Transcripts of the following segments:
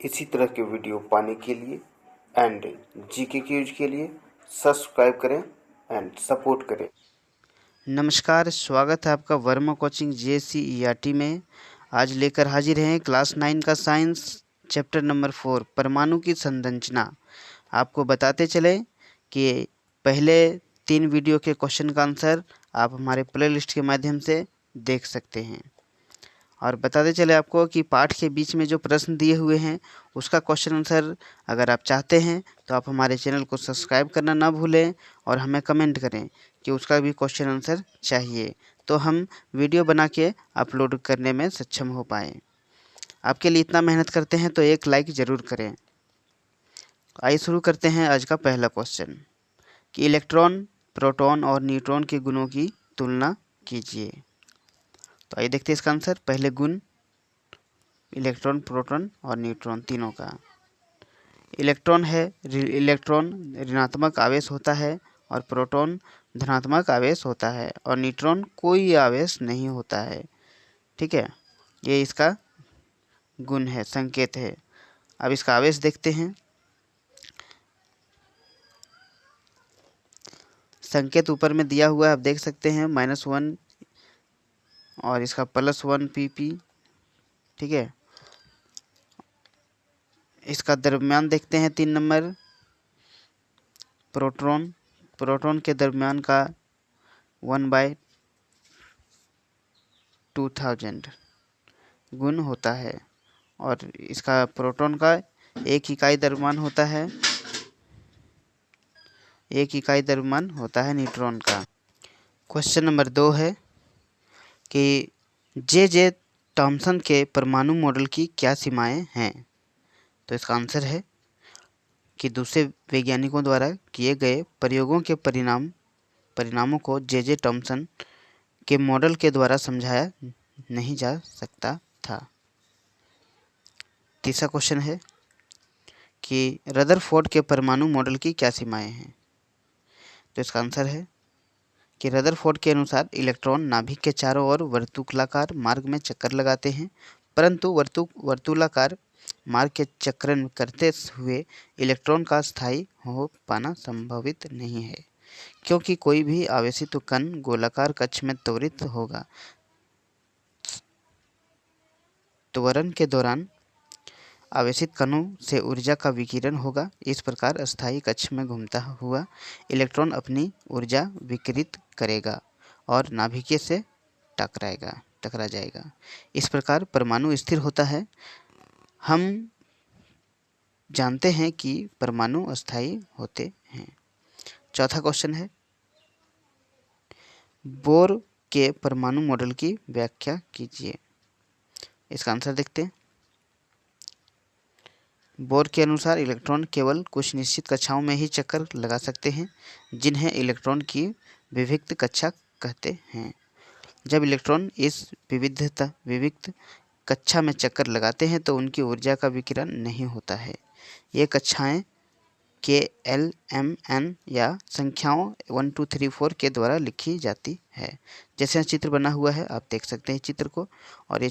इसी तरह के वीडियो पाने के लिए एंड जीके क्यूज के लिए सब्सक्राइब करें एंड सपोर्ट करें। नमस्कार, स्वागत है आपका वर्मा कोचिंग जेएससी ईआरटी में। आज लेकर हाजिर हैं क्लास 9 का साइंस चैप्टर नंबर 4 परमाणु की संरचना। आपको बताते चले कि पहले 3 वीडियो के क्वेश्चन का आंसर आप हमारे प्लेलिस्ट के माध्यम से देख सकते हैं। और बताते चले आपको कि पाठ के बीच में जो प्रश्न दिए हुए हैं उसका क्वेश्चन आंसर अगर आप चाहते हैं तो आप हमारे चैनल को सब्सक्राइब करना ना भूलें और हमें कमेंट करें कि उसका भी क्वेश्चन आंसर चाहिए, तो हम वीडियो बना के अपलोड करने में सक्षम हो पाएँ। आपके लिए इतना मेहनत करते हैं तो एक लाइक ज़रूर करें। आइए शुरू करते हैं आज का पहला क्वेश्चन कि इलेक्ट्रॉन, प्रोटॉन और न्यूट्रॉन के गुणों की तुलना कीजिए। तो आइए देखते हैं इसका आंसर। पहले गुण इलेक्ट्रॉन, प्रोटॉन और न्यूट्रॉन तीनों का। इलेक्ट्रॉन ऋणात्मक आवेश होता है और प्रोटॉन धनात्मक आवेश होता है और न्यूट्रॉन कोई आवेश नहीं होता है। ठीक है, ये इसका गुण है, संकेत है। अब इसका आवेश देखते हैं। संकेत ऊपर में दिया हुआ है, आप देख सकते हैं -1 और इसका +1 pp। ठीक है, इसका द्रव्यमान देखते हैं 3 नंबर। प्रोटॉन के द्रव्यमान का 1/2000 गुण होता है और इसका प्रोटॉन का 1 इकाई द्रव्यमान होता है। 1 इकाई द्रव्यमान होता है न्यूट्रॉन का। क्वेश्चन नंबर 2 है कि जे थॉमसन के परमाणु मॉडल की क्या सीमाएं हैं। तो इसका आंसर है कि दूसरे वैज्ञानिकों द्वारा किए गए प्रयोगों के परिणामों को जे थॉमसन के मॉडल के द्वारा समझाया नहीं जा सकता था। तीसरा क्वेश्चन है कि रदरफोर्ड के परमाणु मॉडल की क्या सीमाएं हैं। तो इसका आंसर है कि रदरफोर्ड के अनुसार इलेक्ट्रॉन नाभिक के चारों ओर वर्तुलाकार मार्ग में चक्कर लगाते हैं, परंतु वर्तुलाकार मार्ग के चक्रण करते हुए इलेक्ट्रॉन का स्थायी हो पाना संभावित नहीं है, क्योंकि कोई भी आवेशित कण गोलाकार कक्ष में त्वरित होगा। त्वरण के दौरान आवेशित कणों से ऊर्जा का विकिरण होगा। इस प्रकार अस्थायी कक्ष में घूमता हुआ इलेक्ट्रॉन अपनी ऊर्जा विकिरित करेगा और नाभिकीय से टकरा जाएगा। इस प्रकार परमाणु स्थिर होता है। हम जानते हैं कि परमाणु अस्थायी होते हैं। चौथा क्वेश्चन है बोर के परमाणु मॉडल की व्याख्या कीजिए। इसका आंसर देखते हैं। बोर के अनुसार इलेक्ट्रॉन केवल कुछ निश्चित कक्षाओं में ही चक्कर लगा सकते हैं, जिन्हें इलेक्ट्रॉन की विविक्त कक्षा कहते हैं। जब इलेक्ट्रॉन इस विविक्त कक्षा में चक्कर लगाते हैं तो उनकी ऊर्जा का विकिरण नहीं होता है। ये कक्षाएं KLMN या संख्याओं 1 2 3 4 के द्वारा लिखी जाती है। जैसे चित्र बना हुआ है, आप देख सकते हैं चित्र को, और ये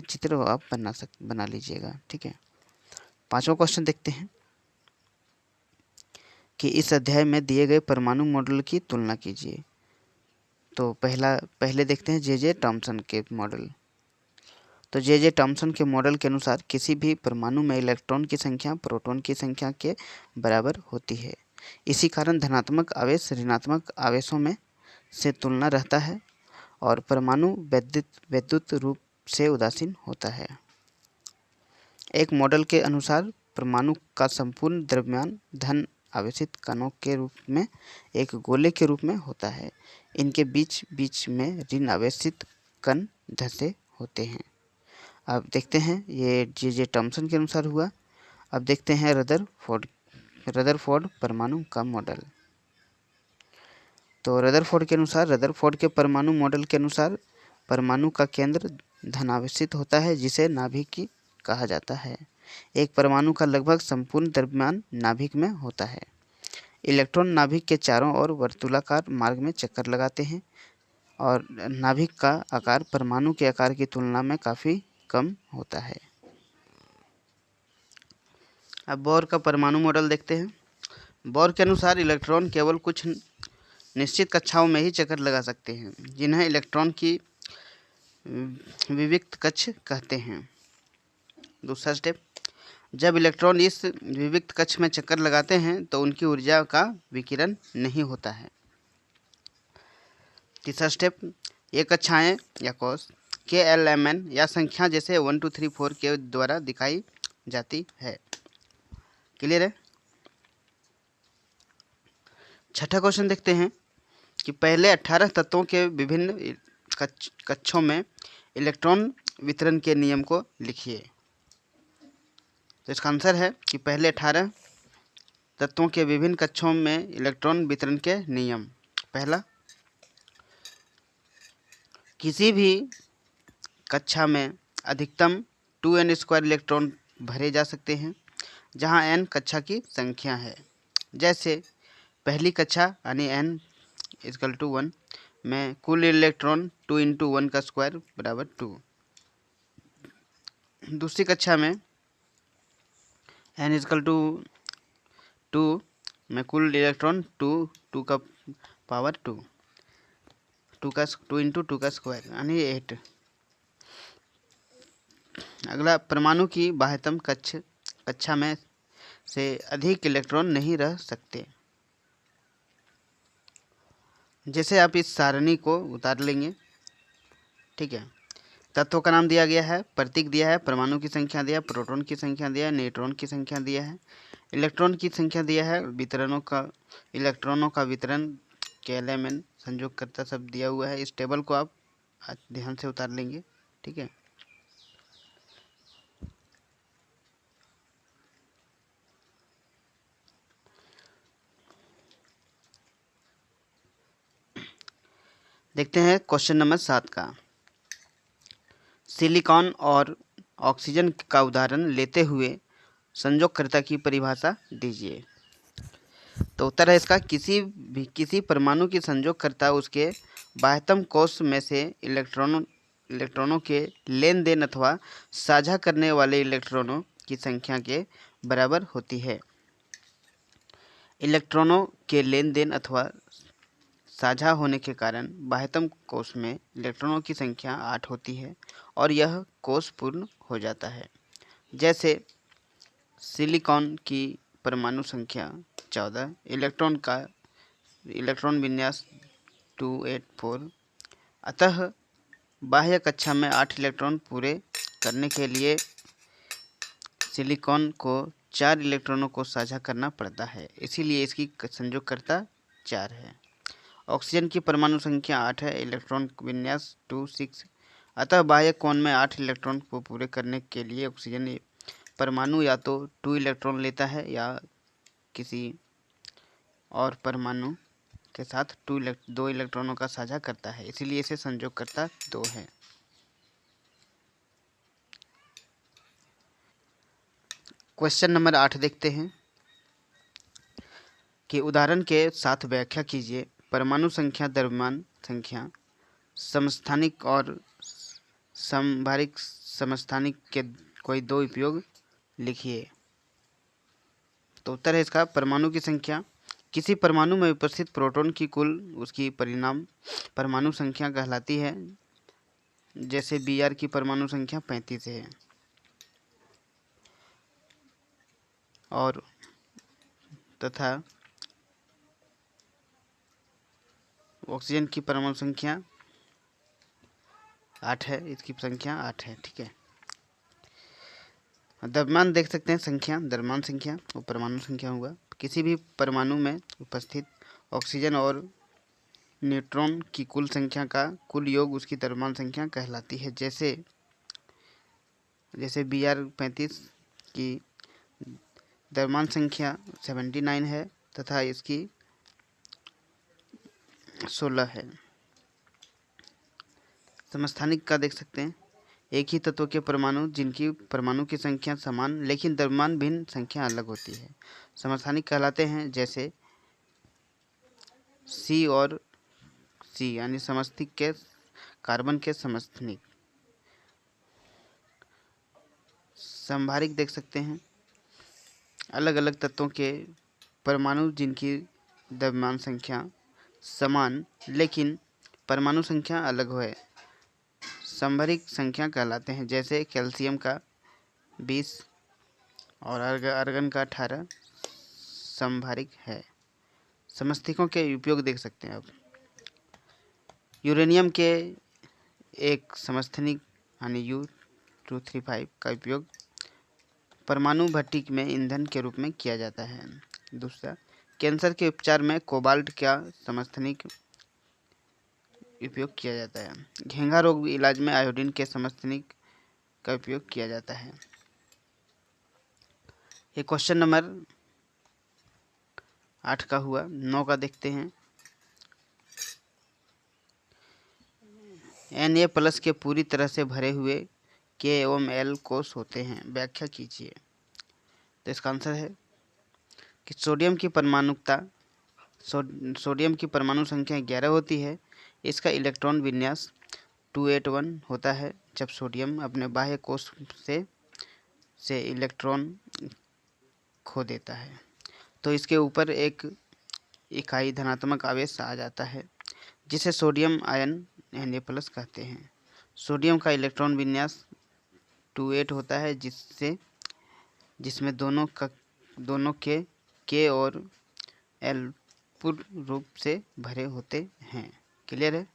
चित्र आप बना लीजिएगा। ठीक है, पांचवा क्वेश्चन देखते हैं कि इस अध्याय में दिए गए परमाणु मॉडल की तुलना कीजिए। तो पहले देखते हैं जे थॉमसन के मॉडल। तो जे थॉमसन के मॉडल के अनुसार किसी भी परमाणु में इलेक्ट्रॉन की संख्या प्रोटॉन की संख्या के बराबर होती है। इसी कारण धनात्मक आवेश ऋणात्मक आवेशों में से तुलना रहता है और परमाणु वैद्युत रूप से उदासीन होता है। एक मॉडल के अनुसार परमाणु का संपूर्ण द्रव्यमान धन आवेशित कणों के रूप में एक गोले के रूप में होता है। इनके बीच बीच में ऋण आवेशित कण धंसे होते हैं। अब देखते हैं ये जे थॉमसन के अनुसार हुआ। अब देखते हैं रदरफोर्ड परमाणु का मॉडल। तो रदरफोर्ड के परमाणु मॉडल के अनुसार परमाणु का केंद्र धनावेशित होता है, जिसे नाभिक कहा जाता है। एक परमाणु का लगभग संपूर्ण द्रव्यमान नाभिक में होता है। इलेक्ट्रॉन नाभिक के चारों ओर वर्तुलाकार मार्ग में चक्कर लगाते हैं और नाभिक का आकार परमाणु के आकार की तुलना में काफ़ी कम होता है। अब बोर का परमाणु मॉडल देखते हैं। बोर के अनुसार इलेक्ट्रॉन केवल कुछ निश्चित कक्षाओं में ही चक्कर लगा सकते हैं, जिन्हें इलेक्ट्रॉन की विविक्त कक्ष कहते हैं। दूसरा स्टेप, जब इलेक्ट्रॉन इस विविक्त कक्ष में चक्कर लगाते हैं तो उनकी ऊर्जा का विकिरण नहीं होता है। तीसरा स्टेप, ये कक्षाएं या कोश KLMN या संख्या जैसे 1 2 3 4 के द्वारा दिखाई जाती है। क्लियर है। छठा क्वेश्चन देखते हैं कि पहले 18 तत्वों के विभिन्न कक्षों में इलेक्ट्रॉन वितरण के नियम को लिखिए। तो इसका आंसर है कि पहले 18 तत्वों के विभिन्न कक्षों में इलेक्ट्रॉन वितरण के नियम। पहला, किसी भी कक्षा में अधिकतम 2n² इलेक्ट्रॉन भरे जा सकते हैं, जहां n कक्षा की संख्या है। जैसे पहली कक्षा यानी n = 1 में कुल इलेक्ट्रॉन 2 × 1 का स्क्वायर बराबर 2। दूसरी कक्षा में n = 2 में कुल इलेक्ट्रॉन 2 का पावर 2 × 2 का स्क्वायर यानी 8। अगला, परमाणु की बाह्यतम कक्षा में से अधिक इलेक्ट्रॉन नहीं रह सकते। जैसे आप इस सारणी को उतार लेंगे, ठीक है। तत्व का नाम दिया गया है, प्रतीक दिया है, परमाणु की संख्या दिया, प्रोटॉन की संख्या दिया, न्यूट्रॉन की संख्या दिया है, इलेक्ट्रॉन की संख्या दिया है, इलेक्ट्रॉनों का वितरण KLMN संयोगकर्ता सब दिया हुआ है। इस टेबल को आप ध्यान से उतार लेंगे, ठीक है। देखते हैं क्वेश्चन नंबर 7 का। सिलिकॉन और ऑक्सीजन का उदाहरण लेते हुए संयोगकर्ता की परिभाषा दीजिए। तो उत्तर है इसका, किसी परमाणु की संयोगकर्ता उसके बाह्यतम कोश में से इलेक्ट्रॉनों के लेन देन अथवा साझा करने वाले इलेक्ट्रॉनों की संख्या के बराबर होती है। इलेक्ट्रॉनों के लेन देन अथवा साझा होने के कारण बाह्यतम कोश में इलेक्ट्रॉनों की संख्या 8 होती है और यह कोश पूर्ण हो जाता है। जैसे सिलिकॉन की परमाणु संख्या 14, इलेक्ट्रॉन विन्यास 284। अतः बाह्य कक्षा में 8 इलेक्ट्रॉन पूरे करने के लिए सिलिकॉन को 4 इलेक्ट्रॉनों को साझा करना पड़ता है, इसीलिए इसकी संयोगकर्ता 4 है। ऑक्सीजन की परमाणु संख्या 8 है, इलेक्ट्रॉन विन्यास 26। अतः बाह्य कोण में 8 इलेक्ट्रॉन को पूरे करने के लिए ऑक्सीजन परमाणु या तो 2 इलेक्ट्रॉन लेता है या किसी और परमाणु के साथ 2 इलेक्ट्रॉनों का साझा करता है, इसीलिए इसे संयोगकर्ता 2 है। क्वेश्चन नंबर 8 देखते हैं कि उदाहरण के साथ व्याख्या कीजिए। परमाणु संख्या, द्रव्यमान संख्या, समस्थानिक और समभारिक समस्थानिक के कोई 2 उपयोग लिखिए। तो उत्तर है इसका, परमाणु की संख्या किसी परमाणु में उपस्थित प्रोटॉन की कुल उसकी परिणाम परमाणु संख्या कहलाती है। जैसे Br की परमाणु संख्या 35 है और तथा ऑक्सीजन की परमाणु संख्या 8 है, इसकी संख्या 8 है, ठीक है। द्रव्यमान देख सकते हैं, द्रव्यमान संख्या वो परमाणु संख्या होगा। किसी भी परमाणु में उपस्थित ऑक्सीजन और न्यूट्रॉन की कुल संख्या का कुल योग उसकी द्रव्यमान संख्या कहलाती है। जैसे Br 35 की द्रव्यमान संख्या 79 है तथा इसकी 16 है। समस्थानिक का देख सकते हैं, एक ही तत्व के परमाणु जिनकी परमाणु की संख्या समान लेकिन द्रव्यमान भिन्न संख्या अलग होती है, समस्थानिक कहलाते हैं। जैसे C और C यानी समस्थानिक के कार्बन के समस्थानिक। समभारिक देख सकते हैं, अलग अलग तत्वों के परमाणु जिनकी द्रव्यमान संख्या समान लेकिन परमाणु संख्या अलग है संभरिक संख्या कहलाते हैं। जैसे कैल्शियम का 20 और आर्गन का 18 संभारिक है। समस्थानिकों के उपयोग देख सकते हैं आप। यूरेनियम के एक समस्थानिक यानी U235 का उपयोग परमाणु भट्टी में ईंधन के रूप में किया जाता है। दूसरा, कैंसर के उपचार में कोबाल्ट का समस्थानिक उपयोग किया जाता है। घेंघा रोग इलाज में आयोडीन के समस्थानिक का उपयोग किया जाता है। ये क्वेश्चन नंबर 8 का हुआ। 9 का देखते हैं। Na+ के पूरी तरह से भरे हुए K एवं L कोष होते हैं, व्याख्या कीजिए। तो इसका आंसर है कि सोडियम की परमाणु संख्या 11 होती है। इसका इलेक्ट्रॉन विन्यास 281 होता है। जब सोडियम अपने बाह्य कोष से इलेक्ट्रॉन खो देता है तो इसके ऊपर एक इकाई धनात्मक आवेश आ जाता है जिसे सोडियम आयन Na+ कहते हैं। सोडियम का इलेक्ट्रॉन विन्यास 28 होता है जिसमें दोनों के K और L पूर्ण रूप से भरे होते हैं। क्लियर है।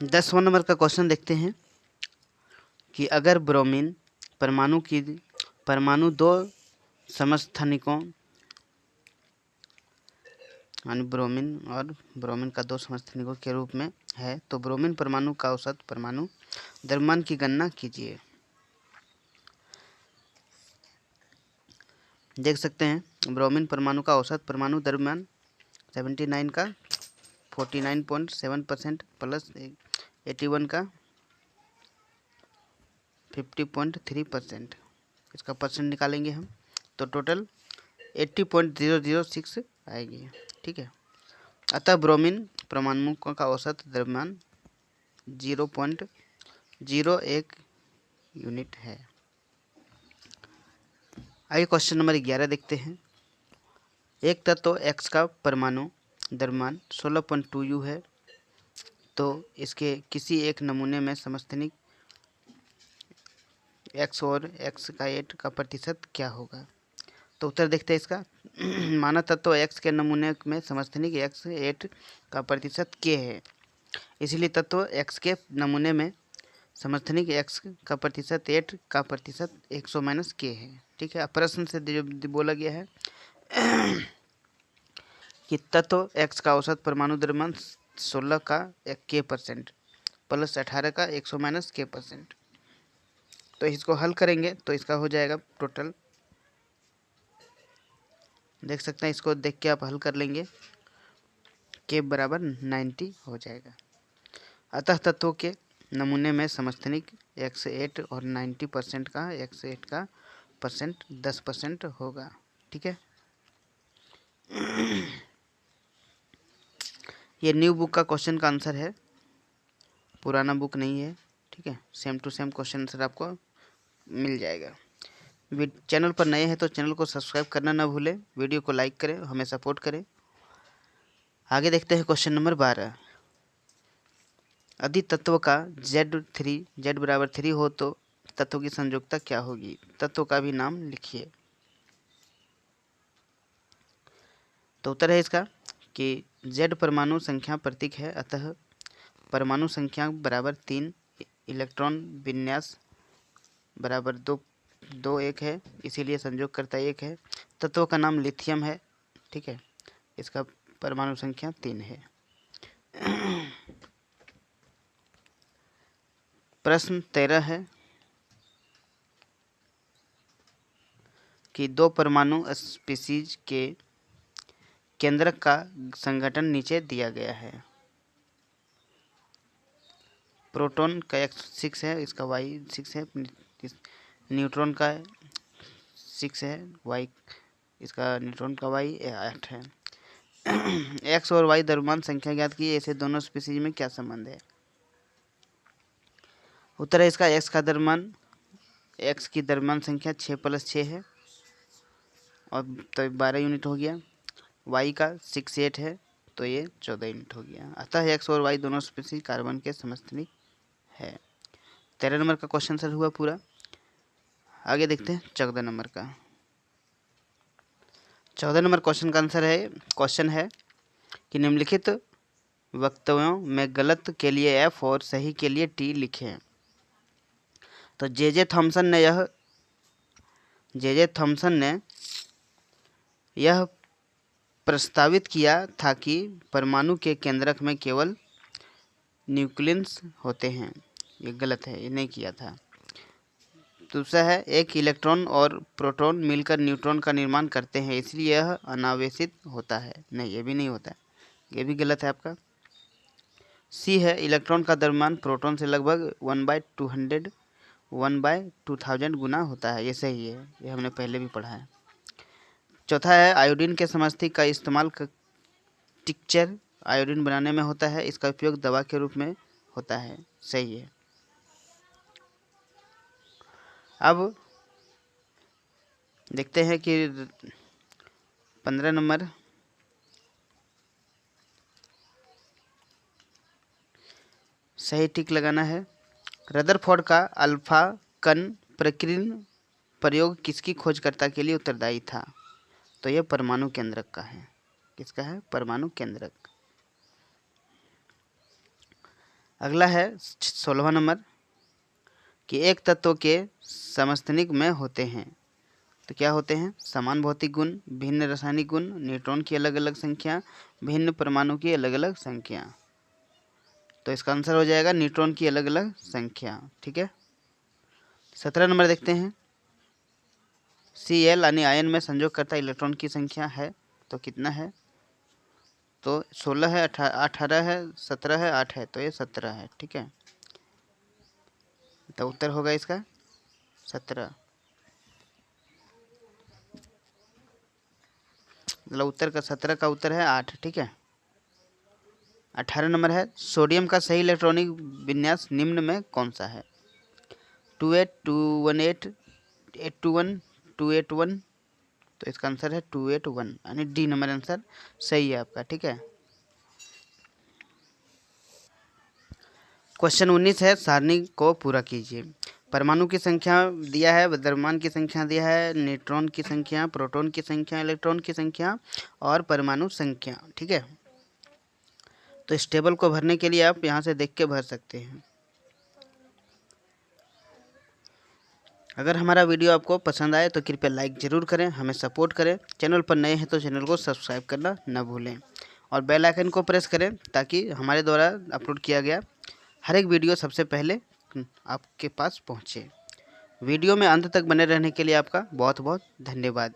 10वां नंबर का क्वेश्चन देखते हैं कि अगर ब्रोमीन परमाणु 2 समस्थानिकों यानी ब्रोमीन का 2 समस्थानिकों के रूप में है तो ब्रोमीन परमाणु का औसत परमाणु द्रव्यमान की गणना कीजिए। देख सकते हैं ब्रोमीन परमाणु का औसत परमाणु द्रव्यमान 79 का 49.7% प्लस 81 का 50.3%। इसका परसेंट निकालेंगे हम तो टोटल 80.006 आएगी। ठीक है। अतः ब्रोमीन परमाणु का औसत द्रव्यमान 0.01 यूनिट है। आइए क्वेश्चन नंबर 11 देखते हैं। एक तत्व X का परमाणु द्रव्यमान 16.2 U है तो इसके किसी एक नमूने में समस्थानिक X और X का 8 का प्रतिशत क्या होगा। तो उत्तर देखते हैं इसका। माना तत्व X के नमूने में समस्थानिक X 8 का प्रतिशत K है। इसलिए तत्व X के नमूने में समस्थानिक X का प्रतिशत 8 का प्रतिशत 100 - K है। ठीक है। प्रश्न से जो बोला गया है कि तत्व X का औसत परमाणु द्रव्यमान 16 का K% प्लस 18 का 100 - K%। तो इसको हल करेंगे तो इसका हो जाएगा टोटल। देख सकते हैं, इसको देख के आप हल कर लेंगे। K बराबर 90 हो जाएगा। अतः तत्वों के नमूने में समस्थानिक X8 और 90% का X8 का परसेंट 10% होगा। ठीक है। ये न्यू बुक का क्वेश्चन का आंसर है, पुराना बुक नहीं है। ठीक है। Same to same question answer आपको मिल जाएगा। चैनल पर नए हैं तो चैनल को सब्सक्राइब करना ना भूलें, वीडियो को लाइक करें, हमें सपोर्ट करें। आगे देखते हैं क्वेश्चन नंबर 12। यदि तत्व का Z बराबर 3 हो तो तत्व की संयोजकता क्या होगी। तत्व का भी नाम लिखिए। तो उत्तर है इसका कि Z परमाणु संख्या प्रतीक है, अतः परमाणु संख्या बराबर 3, इलेक्ट्रॉन विन्यास बराबर 2 1 है, इसीलिए संयोजकर्ता 1 है। तत्व का नाम लिथियम है। ठीक है। इसका परमाणु संख्या 3 है। प्रश्न 13 है कि 2 परमाणु स्पीशीज के केंद्रक का संगठन नीचे दिया गया है। प्रोटॉन का X 6 है, इसका Y 6 है। न्यूट्रॉन का 6 है, Y इसका न्यूट्रॉन का Y 8 है। X और Y द्रव्यमान संख्या ज्ञात की, ऐसे दोनों स्पीशीज में क्या संबंध है। उत्तर है इसका X का द्रव्यमान, X की द्रव्यमान संख्या 6 + 6 है और तो 12 यूनिट हो गया। वाई का 6 8 है तो ये 14 यूनिट हो गया। अतः एक्स और वाई दोनों स्पीशीज कार्बन के समस्थानिक है। 13 नंबर का क्वेश्चन आंसर हुआ पूरा। आगे देखते हैं 14 नंबर का। 14 नंबर क्वेश्चन का आंसर है, क्वेश्चन है कि निम्नलिखित वक्तव्यों में गलत के लिए एफ और सही के लिए टी लिखें। तो जे थॉमसन ने यह प्रस्तावित किया था कि परमाणु के केंद्रक में केवल न्यूक्लियस होते हैं। ये गलत है, ये नहीं किया था। दूसरा है, एक इलेक्ट्रॉन और प्रोटॉन मिलकर न्यूट्रॉन का निर्माण करते हैं, इसलिए यह अनावेशित होता है। नहीं, ये भी नहीं होता है, ये भी गलत है आपका। सी है, इलेक्ट्रॉन का द्रव्यमान प्रोटॉन से लगभग 1/200 1/2000 गुना होता है। ये सही है, ये हमने पहले भी पढ़ा है। चौथा है, आयोडीन के समस्थि का इस्तेमाल टिक्चर आयोडीन बनाने में होता है, इसका उपयोग दवा के रूप में होता है। सही है। अब देखते हैं कि 15 नंबर, सही टिक लगाना है। रदरफोर्ड का अल्फा कण प्रकीर्णन प्रयोग किसकी खोजकर्ता के लिए उत्तरदायी था? तो यह परमाणु केंद्रक का है। किसका है? परमाणु केंद्रक। अगला है 16वां नंबर कि एक तत्व के समस्थानिक में होते हैं तो क्या होते हैं? समान भौतिक गुण, भिन्न रासायनिक गुण, न्यूट्रॉन की अलग अलग संख्या, भिन्न परमाणु की अलग अलग संख्या। तो इसका आंसर हो जाएगा न्यूट्रॉन की अलग अलग संख्या। ठीक है। 17 नंबर देखते हैं। Cl यानी आयन में संयोग करता इलेक्ट्रॉन की संख्या है तो कितना है? तो 16 है, 18 है, 17 है, 8 है, तो ये 17 है। ठीक है, तो उत्तर होगा इसका 17। मतलब उत्तर का 17 का उत्तर है 8। ठीक है। 18 नंबर है, सोडियम का सही इलेक्ट्रॉनिक विन्यास निम्न में कौन सा है? 28 218 821 281। तो इसका आंसर है 281 यानी डी नंबर आंसर सही है आपका। ठीक है। क्वेश्चन 19 है, सारणी को पूरा कीजिए। परमाणु की संख्या दिया है, द्रव्यमान की संख्या दिया है, न्यूट्रॉन की संख्या, प्रोटॉन की संख्या, इलेक्ट्रॉन की संख्या और परमाणु संख्या। ठीक है। तो इस टेबल को भरने के लिए आप यहाँ से देख के भर सकते हैं। अगर हमारा वीडियो आपको पसंद आए तो कृपया लाइक ज़रूर करें, हमें सपोर्ट करें। चैनल पर नए हैं तो चैनल को सब्सक्राइब करना न भूलें और बेल आइकन को प्रेस करें ताकि हमारे द्वारा अपलोड किया गया हर एक वीडियो सबसे पहले आपके पास पहुँचे। वीडियो में अंत तक बने रहने के लिए आपका बहुत बहुत धन्यवाद।